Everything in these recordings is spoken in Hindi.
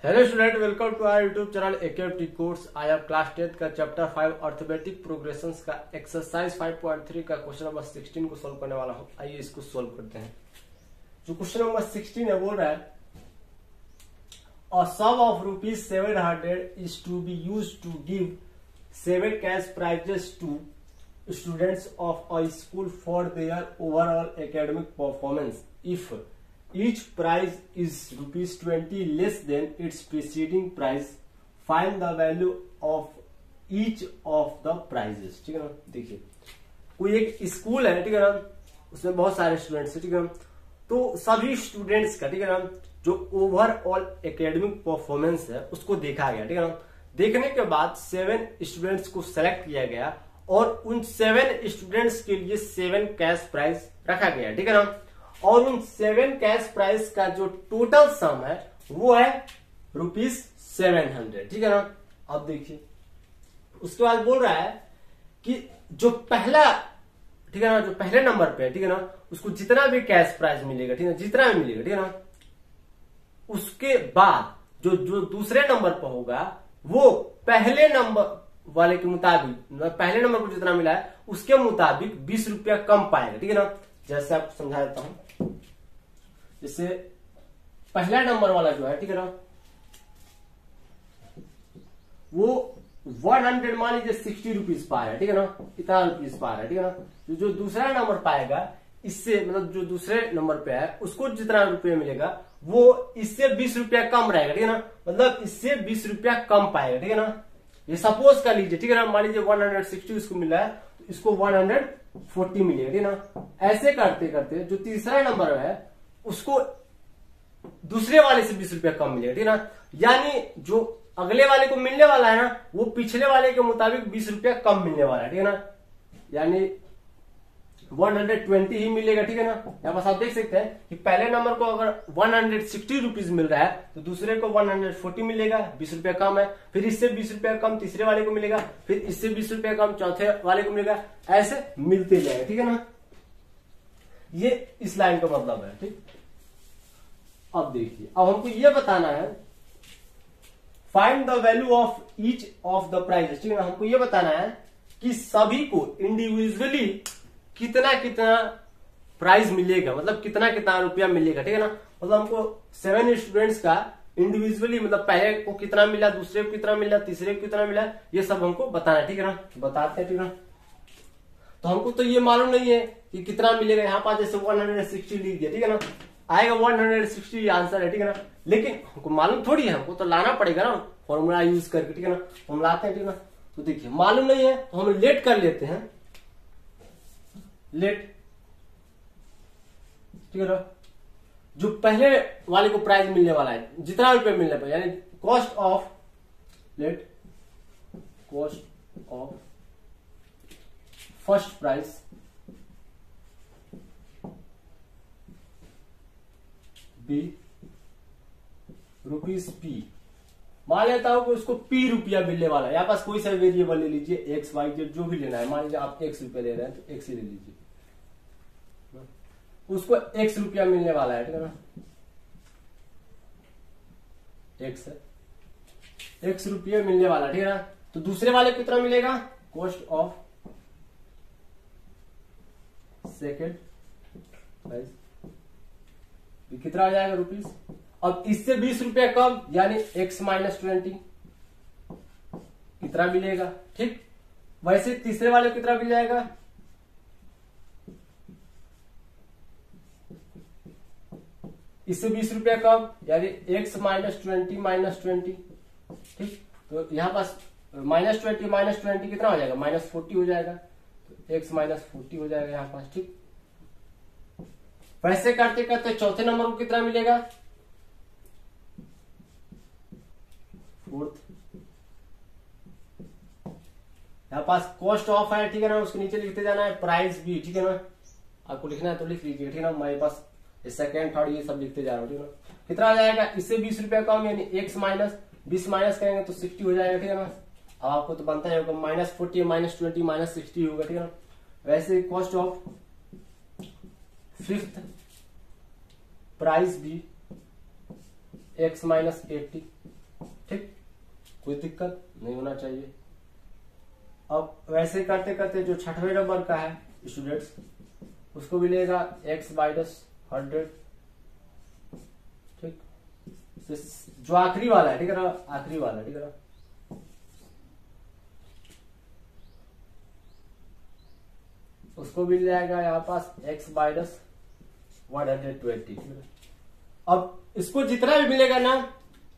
Hello student, welcome to our YouTube channel AKT course. आज आप क्लास 10 का चैप्टर 5 अर्थमेटिक प्रोग्रेशंस का एक्सरसाइज 5.3 का क्वेश्चन नंबर 16 को सोल्व करने वाला हूं। आइए इसको सोल्व करते हैं। जो क्वेश्चन नंबर 16 है बोल रहा है a sum of ₹700 is to be used to give 7 cash prizes to students of a school for their overall academic performance. If each prize is ₹20 less than its preceding price, find the value of each of the prizes। ठीक है ना। देखिए, कोई एक स्कूल है, ठीक है ना, उसमें बहुत सारे स्टूडेंट्स हैं, ठीक है ना। तो सभी स्टूडेंट्स का, ठीक है ना, जो ओवरऑल एकेडमिक परफॉर्मेंस है उसको देखा गया, ठीक है ना। देखने के बाद 7 स्टूडेंट्स को सेलेक्ट किया गया और उन 7 स्टूडेंट्स के लिए 7 कैश प्राइज रखा गया, ठीक है ना। और उन 7 कैश प्राइस का जो टोटल सम है वो है ₹700, ठीक है ना। अब देखिए, उसके बाद बोल रहा है कि जो पहला, ठीक है ना, जो पहले नंबर पे है, ठीक है ना, उसको जितना भी कैश प्राइस मिलेगा, ठीक है ना, जितना भी मिलेगा, ठीक है ना, उसके बाद जो जो दूसरे नंबर पर होगा वो पहले नंबर वाले के मुताबिक, पहले नंबर को जितना मिला है उसके मुताबिक 20 रुपया कम पाएगा, ठीक है ना। जैसे आपको समझा देता हूं, जैसे पहला नंबर वाला जो है, ठीक है ना, वो 100 मान लीजिए 60 रुपीज पा रहा है, ठीक है ना, इतना रुपीज पा रहा है, ठीक है ना। जो दूसरा नंबर पाएगा इससे, मतलब जो दूसरे नंबर पे है उसको जितना रुपया मिलेगा वो इससे 20 रुपया कम रहेगा, ठीक है ना। मतलब इससे 20 रुपया कम पाएगा, ठीक है ना। ये सपोज कर लीजिए, ठीक है ना, मान लीजिए 160 उसको मिला है तो इसको 140 मिलेगा, ठीक है ना। ऐसे करते करते जो तीसरा नंबर है उसको दूसरे वाले से 20 रुपया कम मिलेगा, ठीक है ना। यानी जो अगले वाले को मिलने वाला है ना वो पिछले वाले के मुताबिक 20 रुपया कम मिलने वाला है, ठीक है ना। यानी 120 ही मिलेगा, ठीक है ना। यहाँ पास आप देख सकते हैं कि पहले नंबर को अगर 160 रुपीज मिल रहा है तो दूसरे को 140 मिलेगा, 20 रुपया कम है। फिर इससे 20 रुपया कम तीसरे वाले को मिलेगा, फिर इससे 20 रुपया कम चौथे वाले को मिलेगा, ऐसे मिलते जाएगा, ठीक है ना। ये इस लाइन का मतलब है, ठीक। अब देखिए, अब हमको ये बताना है find the value of each of the prizes, ठीक है ना। हमको ये बताना है कि सभी को इंडिविजुअली कितना कितना प्राइज मिलेगा, मतलब कितना कितना रुपया मिलेगा, ठीक है ना। मतलब हमको 7 स्टूडेंट्स का इंडिविजुअली, मतलब पहले को कितना मिला, दूसरे को कितना मिला, तीसरे को कितना मिला, ये सब हमको बताना है, ठीक है ना। बताते हैं, ठीक है ना। तो हमको तो ये मालूम नहीं है कि कितना मिलेगा। यहाँ पास जैसे 160 लिख दिया, ठीक है ना, आएगा 160 आंसर है, ठीक है ना। लेकिन हमको मालूम थोड़ी है, हमको तो लाना पड़ेगा ना फॉर्मूला यूज करके, ठीक है ना। हम लाते हैं, ठीक है ना। तो देखिए, मालूम नहीं है तो हम लेट कर लेते हैं, लेट, ठीक है ना। जो पहले वाले को प्राइस मिलने वाला है, जितना रुपये मिलने पर, यानी cost of, let cost of first price be ₹P। मान लेता हूं कि उसको P रुपया मिलने वाला है। यहाँ पास कोई सा वेरिएबल ले लीजिए, X Y Z जो भी लेना है। मान लीजिए आप X रुपया ले रहे हैं तो X ही ले लीजिए, उसको X रुपया मिलने वाला है, ठीक है ना। X है, X रुपया मिलने वाला, ठीक है ना। तो दूसरे वाले को कितना मिलेगा, कॉस्ट ऑफ सेकेंड प्राइस कितना आ जाएगा ₹। अब इससे 20 रुपया कम यानी X - 20 कितना मिलेगा, ठीक। वैसे तीसरे वाले को कितना मिल जाएगा, इससे 20 रुपया कम यानी X - 20 ठीक। तो यहां पास -20 - 20 कितना हो जाएगा, -40 हो जाएगा। तो X - 40 हो जाएगा यहां पास, ठीक। वैसे करते करते चौथे नंबर को कितना मिलेगा, 4th। यहां पास कॉस्ट ऑफ है, ठीक है ना, उसके नीचे लिखते जाना है प्राइस भी, ठीक है ना। आपको लिखना है तो लिख लीजिए, ठीक है ना। मेरे पास सेकेंड थर्ड ये सब लिखते जा रहा हूं, ठीक है ना। कितना आ जाएगा, इससे 20 रुपया कम यानी X माइनस 20 माइनस करेंगे तो 60 हो जाएगा, ठीक है ना। अब आपको तो बनता है -40 -20 -60 होगा, ठीक है ना। वैसे कॉस्ट ऑफ 5th प्राइस भी X - 80 ठीक, कोई दिक्कत नहीं होना चाहिए। अब वैसे करते करते जो 6वें नंबर का है स्टूडेंट्स, उसको भी लेगा x माइनस 100, ठीक, जो आखिरी वाला है, ठीक है ना, आखिरी वाला, ठीक है ना, उसको भी ले आएगा यहाँ पास x माइनस 120, ठीक है। अब इसको जितना भी मिलेगा ना,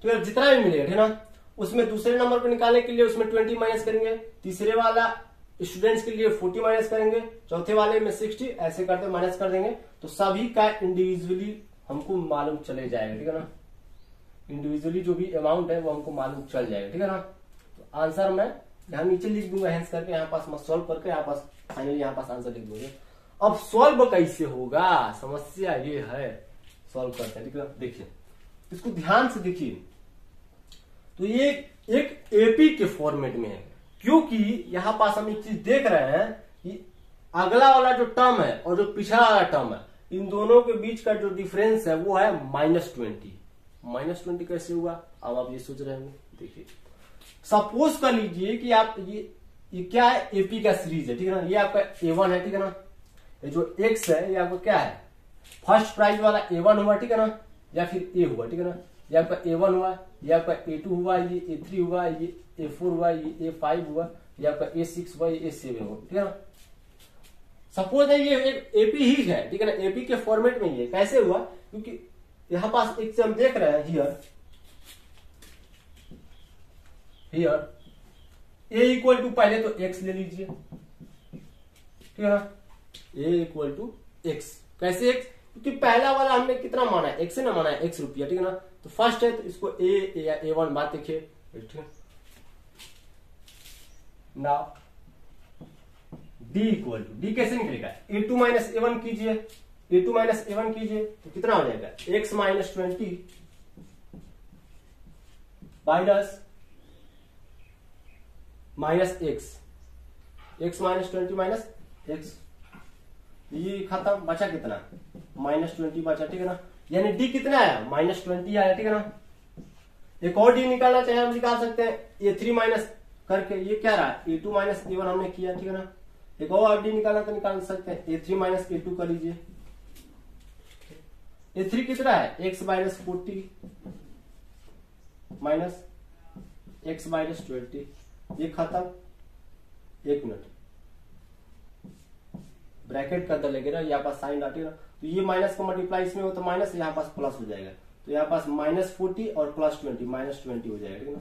ठीक है, जितना भी मिलेगा, ठीक है ना, उसमें दूसरे नंबर पर निकालने के लिए उसमें 20 माइनस करेंगे, तीसरे वाला स्टूडेंट्स के लिए 40 माइनस करेंगे, चौथे वाले में 60, ऐसे करते माइनस कर देंगे, तो सभी का इंडिविजुअली हमको मालूम चले जाएगा, ठीक है ना, इंडिविजुअली जो भी अमाउंट है वो हमको मालूम चल जाएगा, ठीक है ना। तो आंसर मैं यहाँ नीचे लिख दूंगा हैंस करके, यहाँ पास मैं सॉल्व करके यहाँ पास फाइनली यहाँ पास आंसर लिख दूंगा। अब सॉल्व कैसे होगा, समस्या ये है, सॉल्व करते हैं, ठीक है। देखिए इसको ध्यान से देखिए, तो ये एक एपी के फॉर्मेट में है, क्योंकि यहां पास हम एक चीज देख रहे हैं कि अगला वाला जो टर्म है और जो पिछला वाला टर्म है, इन दोनों के बीच का जो डिफरेंस है वो है -20। -20 कैसे हुआ, अब आप ये सोच रहे होंगे। देखिए सपोज कर लीजिए कि आप ये क्या है, एपी का सीरीज है, ठीक है ना, ये आपका A1 है, ठीक है ना, ये जो x है ये आपका क्या है, फर्स्ट प्राइज वाला A1 हुआ, ठीक है ना, या फिर A हुआ, ठीक है ना, ये आपका A1 हुआ, ये आपका A2 हुआ, ये A3 हुआ, ये A4 हुआ, ये A5 हुआ, ये आपका A6 हुआ, ये A7 हुआ, ठीक है ना। सपोज है ये एक एपी ही है, ठीक है ना, एपी के फॉर्मेट में ये कैसे हुआ, क्योंकि यहां पास एक से हम देख रहे हैं हियर A इक्वल टू, पहले तो x ले लीजिए, ठीक है ना, A इक्वल टू x, कैसे x, क्योंकि पहला वाला हमने कितना माना है, x से ना माना है, x रुपया, ठीक है ना, तो फर्स्ट है तो इसको A या A1 बात देखिए, ठीक है ना। D इक्वल टू, D कैसे निकलेगा, A2 माइनस A1 कीजिए, A2 माइनस A1 कीजिए तो कितना हो जाएगा, x minus 20 minus x minus 20 minus x, ये खत्म, बचा कितना, -20 बचा, ठीक है ना, यानी D कितना आया, -20 आया, ठीक है ना। एक और D निकालना चाहे हम निकाल सकते हैं, A3 माइनस करके, ये क्या रहा, A2 माइनस A1 हमने किया, ठीक है ना। एक और D निकालना तो निकाल सकते हैं, A3 माइनस A2 कर लीजिए, A3 कितना है, x minus 40 minus x minus 20, ये खत्म। एक मिनट, ब्रैकेट का अंदर लगे ना, यहाँ पास साइन डाटेगा, तो ये माइनस का मल्टीप्लाई इसमें हो तो माइनस, यहाँ पास प्लस हो जाएगा, तो यहाँ पास -40 और +20 -20 हो जाएगा, ठीक है ना।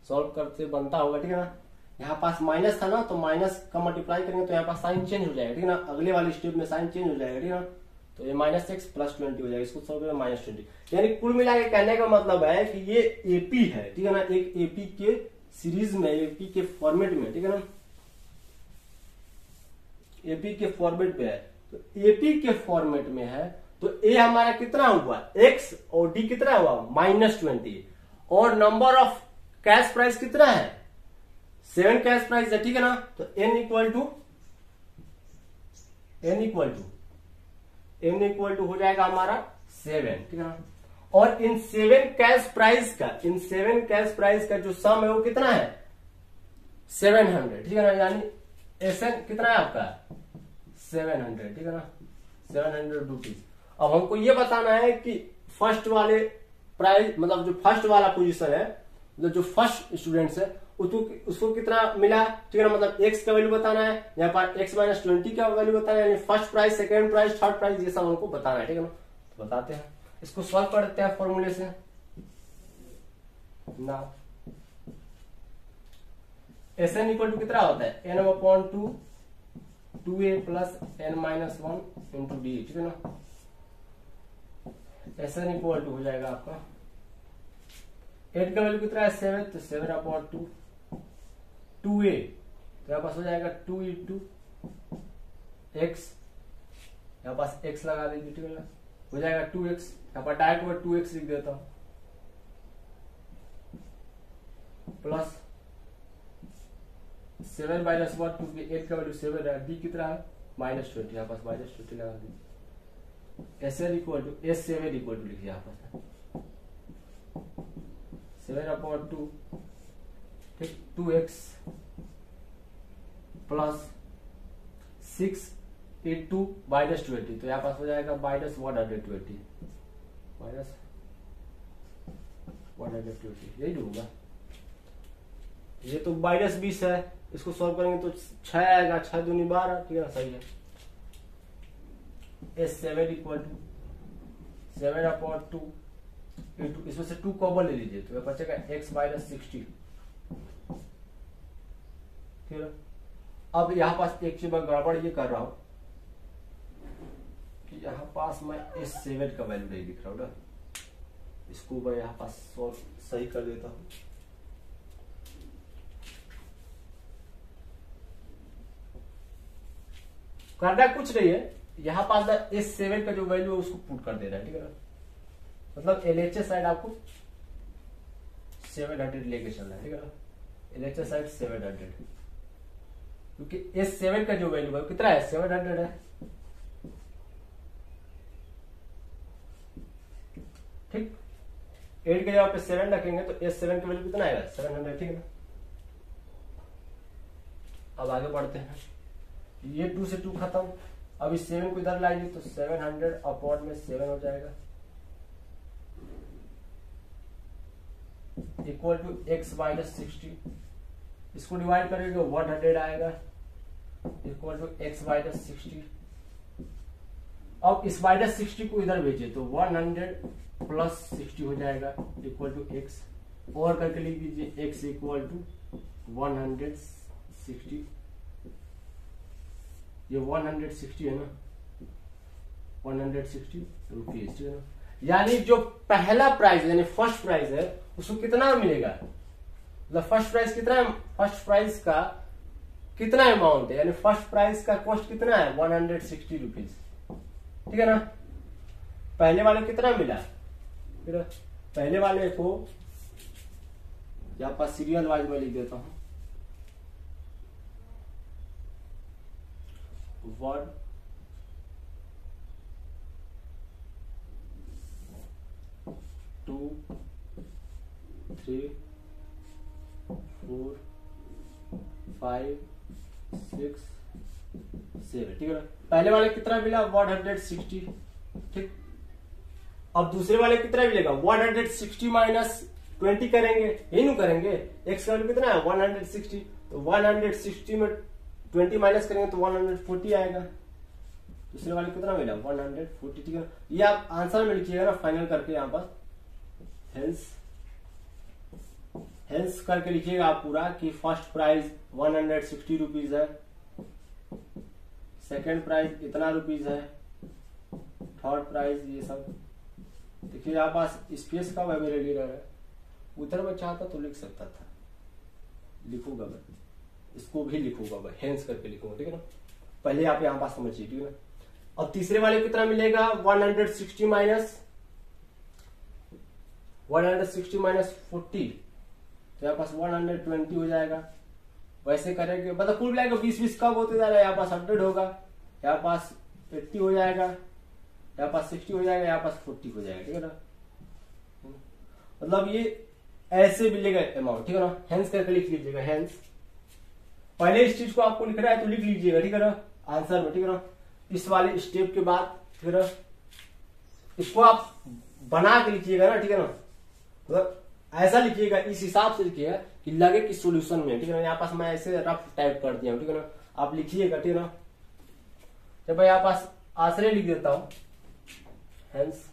सॉल्व करते बनता होगा, ठीक है ना, यहाँ पास माइनस था ना, तो माइनस का मल्टीप्लाई करेंगे तो यहाँ पास साइन चेंज हो जाएगा, ठीक है ना, अगले वाले स्टेप में साइन चेंज हो जाएगा, ठीक है ना, तो ये -x +20 हो जाएगा, इसको सॉल्व करें -20, यानी कुल मिला के कहने का मतलब है कि ये एपी है, ठीक है ना, एक एपी के सीरीज में, एपी के फॉर्मेट में, ठीक है ना, एपी के फॉर्मेट में है, तो एपी के फॉर्मेट में है, तो ए हमारा कितना हुआ, x और डी कितना हुआ, -20, और नंबर ऑफ कैश प्राइस कितना है, 7 कैश प्राइस है, ठीक है ना, तो n इक्वल टू हो जाएगा हमारा 7, ठीक है ना। और इन 7 कैश प्राइस का जो सम है वो कितना है, 700, ठीक है ना, यानी एसएन कितना है आपका, 700, ठीक है ना, 700 रुपीज। अब हमको ये बताना है कि फर्स्ट वाले प्राइस, मतलब जो फर्स्ट वाला पोजीशन है, मतलब जो फर्स्ट स्टूडेंट्स है उसको कितना मिला, ठीक है ना, मतलब x का वैल्यू बताना है, यहाँ पर x माइनस 20 का वैल्यू बताना है, यानी first price, second price, third price, ये सब हमको बताना है, ठीक है ना। तो बताते हैं, इसको सॉल्व करते हैं फॉर्मूले से ना। Sn इक्वल टू कितना होता है, n/2 2a plus n-1 into D, ठीक है ना। Sn इक्वल टू हो जाएगा आपका 8 का वैल्यू कितना है, 7, तो 7/2 2a, तो यहाँ पास हो जाएगा 2 इंटू x, यहाँ पास x लगा दीजिए, ठीक है ना, हो जाएगा 2x, यहाँ पर डायरेक्ट 2x लिख देता हूं, प्लस 7 माइनस 1 2, 8 का वैल्यू 7 है, d कितना है -20, यहाँ पास -20 लगा दीजिए। S7 इक्वल टू लिखिए यहाँ पास 7/2 ठीक 2x प्लस 6 into -20, तो यहाँ पास हो जाएगा -120 -120 यही होगा। ये तो -20 है, इसको सॉल्व करेंगे तो 6 आएगा, 6 दूनी 12, ठीक है ना, सही है। S7 इक्वल टू 7/2 इंटू, इसमें से 2 कॉमन ले लीजिए तो बचेगा x -60, ठीक है। अब यहाँ पास एक चीज मैं गड़बड़ ये कर रहा हूं कि यहाँ पास मैं S7 का वैल्यू नहीं लिख रहा हूँ ना, इसको मैं यहाँ पास सॉल्व सही कर देता हूँ। करना कुछ नहीं है, यहाँ पास S7 का जो वैल्यू है उसको पुट कर देना है, ठीक है ना। मतलब LHS साइड आपको 700 लेके चलना है, ठीक है ना। LHS साइड 700, क्योंकि S7 का जो वैल्यू है कितना है, 700 है, ठीक। 8 के जगह पे 7 रखेंगे तो S7 का वैल्यू कितना आएगा, 700, ठीक है ना। अब आगे बढ़ते हैं, ये 2 से 2 खत्म, अब इस 7 को इधर लाइए तो 700 अपॉन में 7 हो जाएगा इक्वल टू x -60, इसको डिवाइड करेंगे 100 आएगा इक्वल टू x -60। अब इस -60 को इधर भेजिए तो 100 प्लस 60 हो जाएगा इक्वल टू x, और करके लिख दीजिए x इक्वल टू 160, ये 160 है ना, 160 रुपीज, ठीक है ना। यानी जो पहला प्राइस यानी फर्स्ट प्राइस है उसको कितना मिलेगा, मतलब फर्स्ट प्राइस कितना है, फर्स्ट प्राइस का कितना अमाउंट है, यानी फर्स्ट प्राइस का कॉस्ट कितना है 160 रुपीज, ठीक है ना। पहले वाले कितना मिला, फिर पहले वाले को यहाँ पर सीरियल वाइज में लिख देता हूं, 1 2 3 4 5 6 7, ठीक है ना। पहले वाले कितना मिला 160, ठीक। अब दूसरे वाले कितना मिलेगा 160 माइनस 20 करेंगे, यही नहीं करेंगे, x का वैल्यू कितना है 160, तो 160 में 20 माइनस करेंगे तो 140 आएगा। दूसरे वाले कितना मिला 140, ठीक है। ये आप आंसर में लिखिएगा ना फाइनल करके, यहाँ पर हेंस करके लिखिएगा आप पूरा कि फर्स्ट प्राइस 160 रुपीज है, सेकेंड प्राइस इतना रुपीज है, थर्ड प्राइस ये सब। देखिए यहाँ पास स्पेस का अवेलेबल है, उधर मैं चाहता तो लिख सकता था, लिखूंगा मैं, इसको भी लिखूंगा मैं, हेंस करके लिखूंगा, ठीक है ना। पहले आप यहाँ पास समझिए, ठीक है ना। अब तीसरे वाले कितना मिलेगा 160 माइनस 40, तो यहाँ पास 120 हो जाएगा। वैसे करेंगे मतलब कुल मिलाएगा 20 कम होते जा रहा है, यहाँ पास 100 होगा, यहाँ पास 80 हो जाएगा, यहाँ पास 60 हो जाएगा, यहाँ पास 40 हो जाएगा, ठीक है ना। मतलब ये ऐसे मिलेगा अमाउंट, ठीक है ना। हेंस करके लिख लीजिएगा, हेंस पहले इस चीज को आपको लिख रहा है तो लिख लीजिएगा, ठीक है ना, आंसर में, ठीक है ना। इस वाले स्टेप के बाद फिर इसको आप बना के लिखिएगा ना, ठीक है ना। मतलब ऐसा लिखिएगा, इस हिसाब से लिखिएगा कि लगे कि सॉल्यूशन में, ठीक है ना। यहाँ पास मैं ऐसे रफ टाइप कर दिया हूं, ठीक है ना, आप लिखिएगा, ठीक है ना। जब मैं यहाँ पास आंसर लिख देता हूं, hence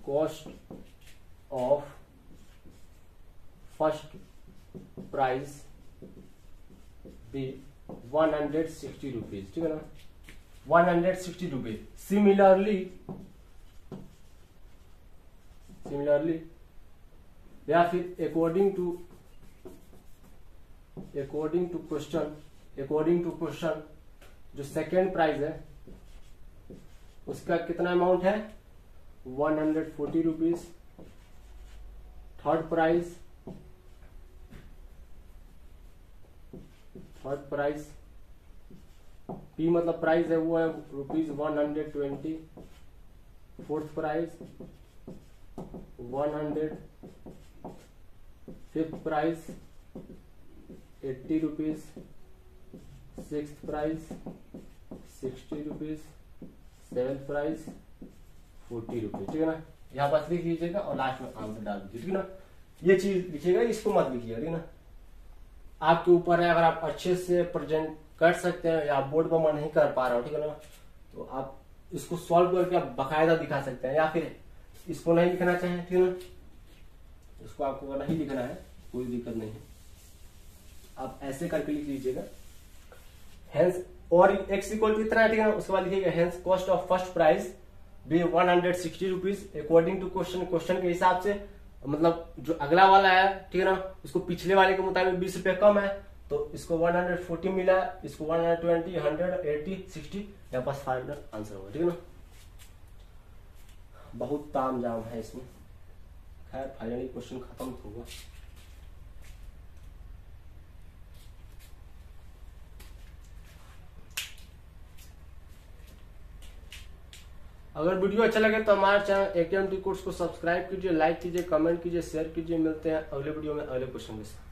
cost of first price be 160 rupees, ठीक है ना, 160 रुपीज। सिमिलरली या फिर अकॉर्डिंग टू क्वेश्चन जो सेकेंड प्राइस है उसका कितना अमाउंट है 140 रुपीज। थर्ड प्राइस पी मतलब प्राइस है वो है ₹120। Fourth price 100, fifth price 80 rupees, sixth price 60 rupees, seventh price 40 rupees. ठीक है ना, यहाँ पास लिख लीजिएगा और लास्ट में आंसर डाल दीजिए। ठीक है ना, ये चीज लिखिएगा, इसको मत लिखिएगा। ठीक है ना, आपके ऊपर है, अगर आप अच्छे से प्रेजेंट कर सकते हैं या बोर्ड पर मन नहीं कर पा रहे हो, ठीक है ना, तो आप इसको सॉल्व करके आप बकायदा दिखा सकते हैं, या फिर इसको नहीं लिखना चाहें, ठीक है ना, इसको आपको नहीं लिखना है कोई दिक्कत नहीं है, आप ऐसे करके लिख लीजिएगा। हेंस और x इक्वल टू इतना है, ठीक है ना, उसके बाद लिखिएगा hence cost of first price be 160 rupees according to question. Question के हिसाब से मतलब जो अगला वाला है, ठीक है ना, उसको पिछले वाले के मुताबिक 20 रुपए कम है, तो इसको 140 मिला, इसको 120, 100, 80, 60, यहाँ पास फाइनल आंसर होगा। ठीक है ना, बहुत ताम जाम है इसमें, खैर फाइनली क्वेश्चन खत्म होगा। अगर वीडियो अच्छा लगे तो हमारे चैनल AKMT कोर्स को सब्सक्राइब कीजिए, लाइक कीजिए, कमेंट कीजिए, शेयर कीजिए। मिलते हैं अगले वीडियो में अगले क्वेश्चन के साथ।